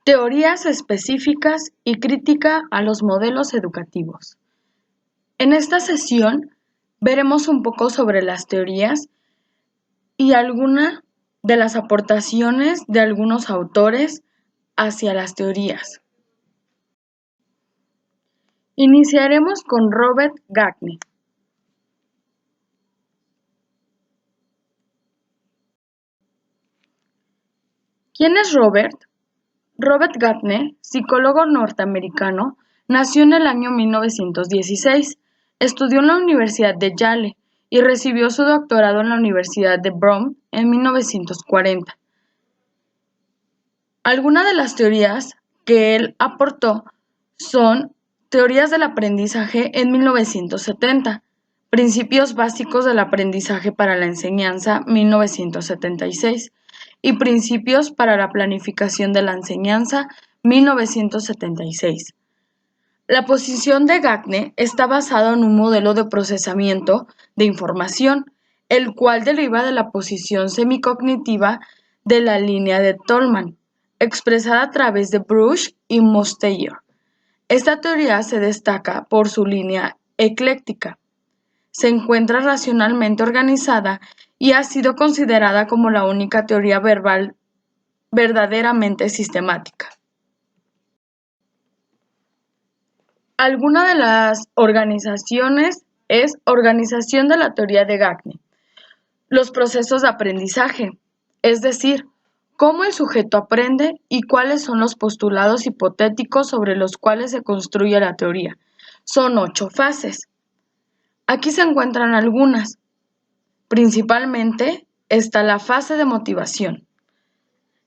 Teorías específicas y crítica a los modelos educativos. En esta sesión veremos un poco sobre las teorías y algunas de las aportaciones de algunos autores hacia las teorías. Iniciaremos con Robert Gagne. ¿Quién es Robert? Robert Gagne, psicólogo norteamericano, nació en el año 1916, estudió en la Universidad de Yale y recibió su doctorado en la Universidad de Brown en 1940. Algunas de las teorías que él aportó son teorías del aprendizaje en 1970, principios básicos del aprendizaje para la enseñanza 1976 y principios para la planificación de la enseñanza 1976. La posición de Gagne está basada en un modelo de procesamiento de información, el cual deriva de la posición semicognitiva de la línea de Tolman, expresada a través de Bruch y Mosteller. Esta teoría se destaca por su línea ecléctica. Se encuentra racionalmente organizada y ha sido considerada como la única teoría verbal verdaderamente sistemática. Alguna de las organizaciones es Organización de la Teoría de Gagne. Los procesos de aprendizaje, es decir, cómo el sujeto aprende y cuáles son los postulados hipotéticos sobre los cuales se construye la teoría. Son 8 fases. Aquí se encuentran algunas. Principalmente está la fase de motivación.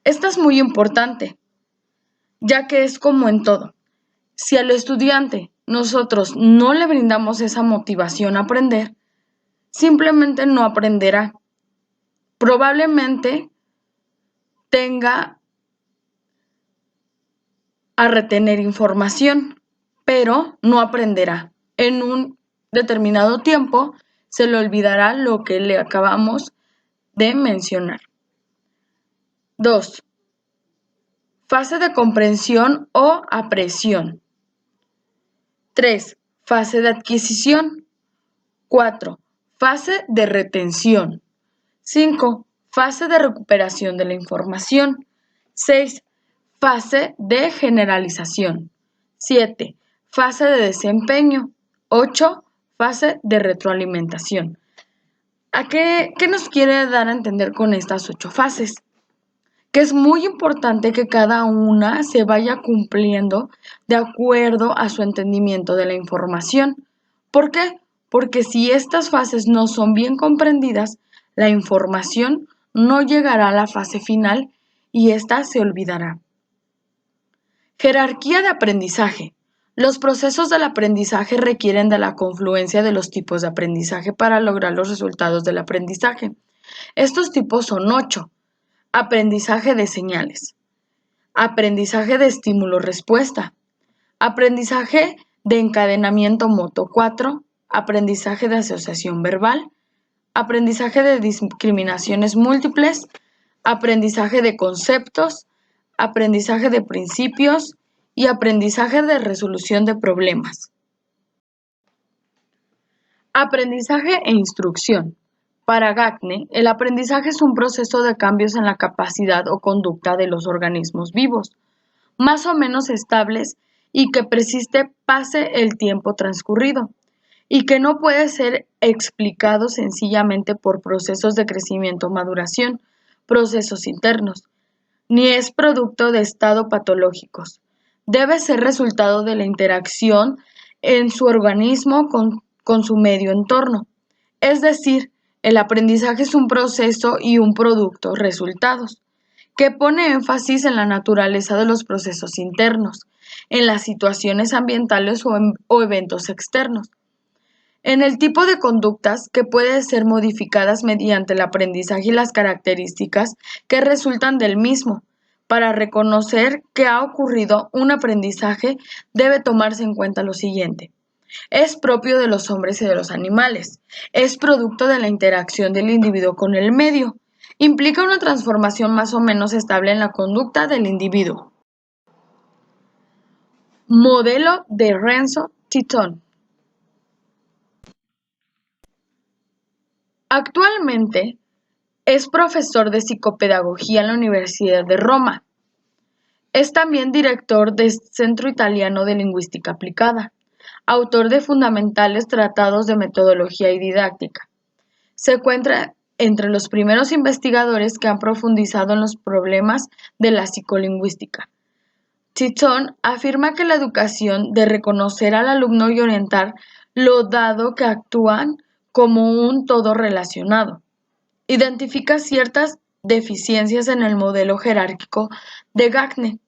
Esta es muy importante, ya que es como en todo. Si al estudiante nosotros no le brindamos esa motivación a aprender, simplemente no aprenderá. Probablemente tenga a retener información, pero no aprenderá. En un determinado tiempo se le olvidará lo que le acabamos de mencionar. 2. Fase de comprensión o apreciación. 3. Fase de adquisición. 4. Fase de retención. 5. Fase de recuperación de la información. 6. Fase de generalización. 7. Fase de desempeño. 8. Fase de retroalimentación. ¿Qué nos quiere dar a entender con estas 8 fases? Que es muy importante que cada una se vaya cumpliendo de acuerdo a su entendimiento de la información. ¿Por qué? Porque si estas fases no son bien comprendidas, la información no llegará a la fase final y ésta se olvidará. Jerarquía de aprendizaje. Los procesos del aprendizaje requieren de la confluencia de los tipos de aprendizaje para lograr los resultados del aprendizaje. Estos tipos son 8. Aprendizaje de señales. Aprendizaje de estímulo-respuesta. Aprendizaje de encadenamiento moto 4. Aprendizaje de asociación verbal. Aprendizaje de discriminaciones múltiples. Aprendizaje de conceptos. Aprendizaje de principios y aprendizaje de resolución de problemas. Aprendizaje e instrucción. Para Gagne, el aprendizaje es un proceso de cambios en la capacidad o conducta de los organismos vivos, más o menos estables y que persiste pase el tiempo transcurrido, y que no puede ser explicado sencillamente por procesos de crecimiento o maduración, procesos internos, ni es producto de estado patológicos. Debe ser resultado de la interacción en su organismo con su medio entorno. Es decir, el aprendizaje es un proceso y un producto, resultados, que pone énfasis en la naturaleza de los procesos internos, en las situaciones ambientales o eventos externos, en el tipo de conductas que pueden ser modificadas mediante el aprendizaje y las características que resultan del mismo. Para reconocer que ha ocurrido un aprendizaje debe tomarse en cuenta lo siguiente. Es propio de los hombres y de los animales. Es producto de la interacción del individuo con el medio. Implica una transformación más o menos estable en la conducta del individuo. Modelo de Renzo-Titton. Actualmente es profesor de psicopedagogía en la Universidad de Roma. Es también director del Centro Italiano de Lingüística Aplicada, autor de fundamentales tratados de metodología y didáctica. Se encuentra entre los primeros investigadores que han profundizado en los problemas de la psicolingüística. Titton afirma que la educación de reconocer al alumno y orientar lo dado que actúan como un todo relacionado. Identifica ciertas deficiencias en el modelo jerárquico de Gagne.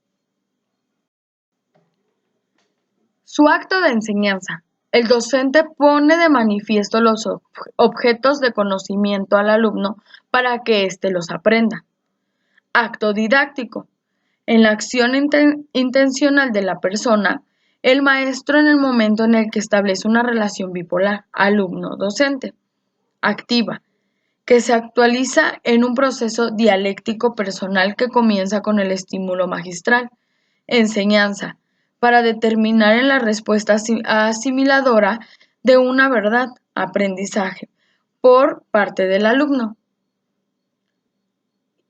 Su acto de enseñanza. El docente pone de manifiesto los objetos de conocimiento al alumno para que éste los aprenda. Acto didáctico. En la acción intencional de la persona, el maestro en el momento en el que establece una relación bipolar alumno-docente. Activa, que se actualiza en un proceso dialéctico personal que comienza con el estímulo magistral. Enseñanza, para determinar en la respuesta asimiladora de una verdad, aprendizaje, por parte del alumno.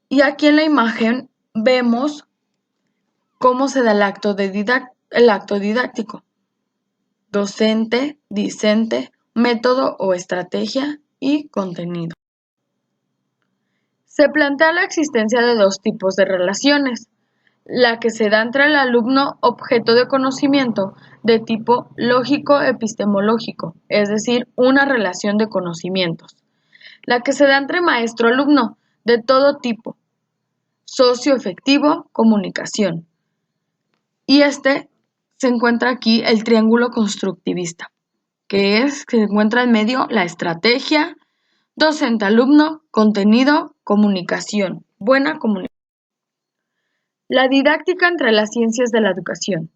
Y aquí en la imagen vemos cómo se da el acto didáctico. Docente, discente, método o estrategia y contenido. Se plantea la existencia de dos tipos de relaciones. La que se da entre el alumno objeto de conocimiento de tipo lógico-epistemológico, es decir, una relación de conocimientos. La que se da entre maestro-alumno de todo tipo, socioafectivo, comunicación. Y se encuentra aquí el triángulo constructivista, que se encuentra en medio la estrategia, docente-alumno, contenido, comunicación, buena comunicación. La didáctica entre las ciencias de la educación.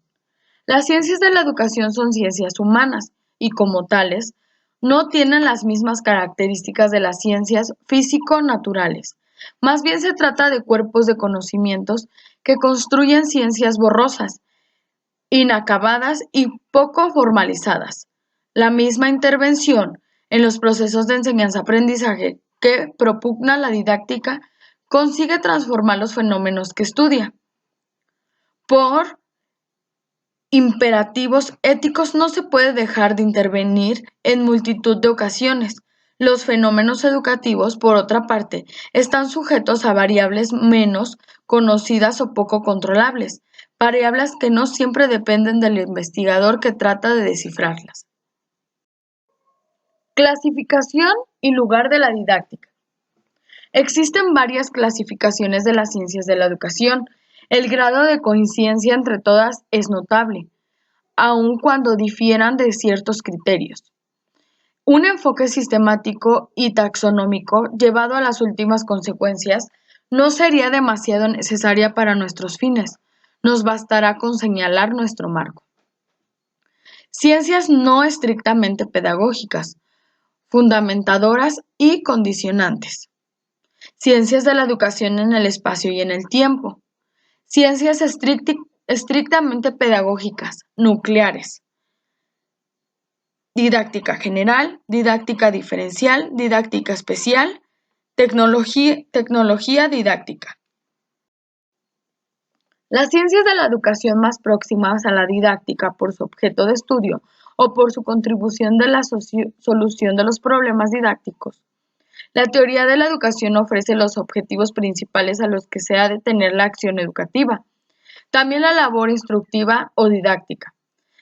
Las ciencias de la educación son ciencias humanas y, como tales, no tienen las mismas características de las ciencias físico-naturales. Más bien se trata de cuerpos de conocimientos que construyen ciencias borrosas, inacabadas y poco formalizadas. La misma intervención en los procesos de enseñanza-aprendizaje que propugna la didáctica consigue transformar los fenómenos que estudia. Por imperativos éticos no se puede dejar de intervenir en multitud de ocasiones. Los fenómenos educativos, por otra parte, están sujetos a variables menos conocidas o poco controlables, variables que no siempre dependen del investigador que trata de descifrarlas. Clasificación y lugar de la didáctica. Existen varias clasificaciones de las ciencias de la educación. El grado de coincidencia entre todas es notable, aun cuando difieran de ciertos criterios. Un enfoque sistemático y taxonómico llevado a las últimas consecuencias no sería demasiado necesaria para nuestros fines. Nos bastará con señalar nuestro marco. Ciencias no estrictamente pedagógicas, fundamentadoras y condicionantes. Ciencias de la educación en el espacio y en el tiempo. Ciencias estrictamente pedagógicas, nucleares. Didáctica general, didáctica diferencial, didáctica especial, tecnología didáctica. Las ciencias de la educación más próximas a la didáctica por su objeto de estudio o por su contribución de la solución de los problemas didácticos. La teoría de la educación ofrece los objetivos principales a los que se ha de tener la acción educativa, también la labor instructiva o didáctica.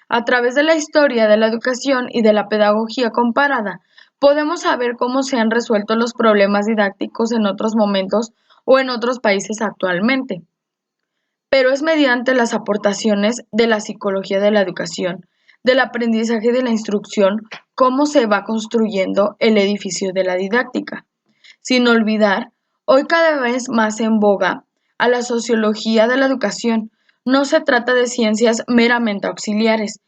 A través de la historia de la educación y de la pedagogía comparada, podemos saber cómo se han resuelto los problemas didácticos en otros momentos o en otros países actualmente. Pero es mediante las aportaciones de la psicología de la educación, del aprendizaje y de la instrucción, cómo se va construyendo el edificio de la didáctica. Sin olvidar, hoy cada vez más en boga, a la sociología de la educación. No se trata de ciencias meramente auxiliares,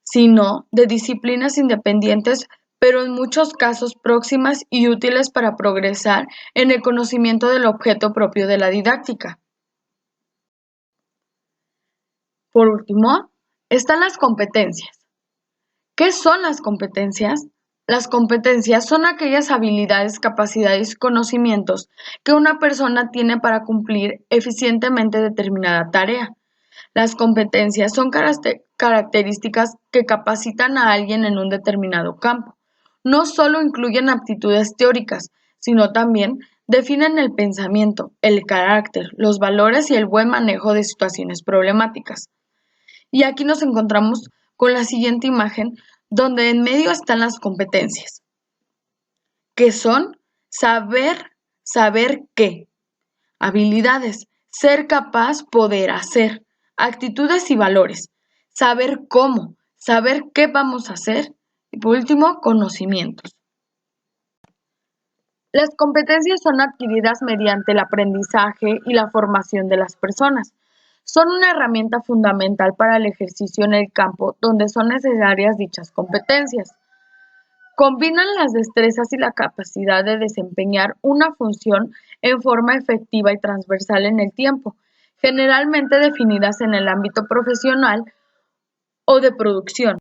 sino de disciplinas independientes, pero en muchos casos próximas y útiles para progresar en el conocimiento del objeto propio de la didáctica. Por último, están las competencias. ¿Qué son las competencias? Las competencias son aquellas habilidades, capacidades y conocimientos que una persona tiene para cumplir eficientemente determinada tarea. Las competencias son características que capacitan a alguien en un determinado campo. No solo incluyen aptitudes teóricas, sino también definen el pensamiento, el carácter, los valores y el buen manejo de situaciones problemáticas. Y aquí nos encontramos con la siguiente imagen, donde en medio están las competencias, que son saber qué, habilidades, ser capaz, poder hacer, actitudes y valores, saber cómo, saber qué vamos a hacer y por último, conocimientos. Las competencias son adquiridas mediante el aprendizaje y la formación de las personas. Son una herramienta fundamental para el ejercicio en el campo donde son necesarias dichas competencias. Combinan las destrezas y la capacidad de desempeñar una función en forma efectiva y transversal en el tiempo, generalmente definidas en el ámbito profesional o de producción.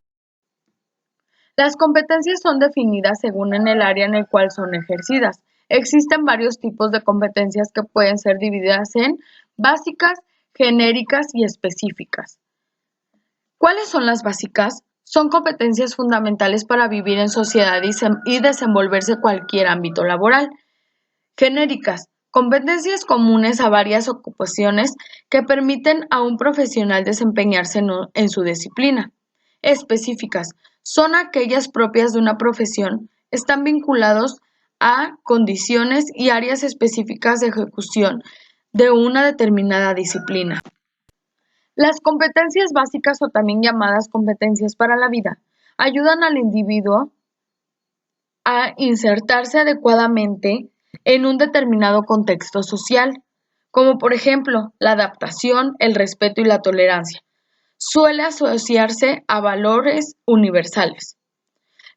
Las competencias son definidas según en el área en el cual son ejercidas. Existen varios tipos de competencias que pueden ser divididas en básicas, genéricas y específicas. ¿Cuáles son las básicas? Son competencias fundamentales para vivir en sociedad y desenvolverse en cualquier ámbito laboral. Genéricas, competencias comunes a varias ocupaciones que permiten a un profesional desempeñarse en su disciplina. Específicas, son aquellas propias de una profesión, están vinculados a condiciones y áreas específicas de ejecución de una determinada disciplina. Las competencias básicas o también llamadas competencias para la vida ayudan al individuo a insertarse adecuadamente en un determinado contexto social, como por ejemplo la adaptación, el respeto y la tolerancia. Suele asociarse a valores universales.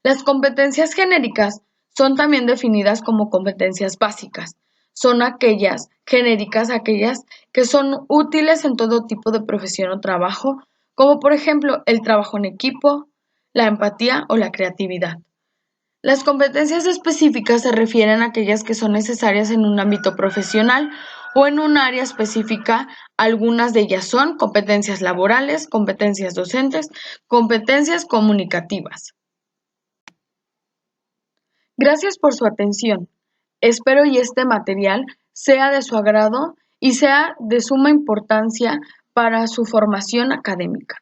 Las competencias genéricas son también definidas como competencias básicas. Son aquellas genéricas, aquellas que son útiles en todo tipo de profesión o trabajo, como por ejemplo el trabajo en equipo, la empatía o la creatividad. Las competencias específicas se refieren a aquellas que son necesarias en un ámbito profesional o en un área específica. Algunas de ellas son competencias laborales, competencias docentes, competencias comunicativas. Gracias por su atención. Espero y este material sea de su agrado y sea de suma importancia para su formación académica.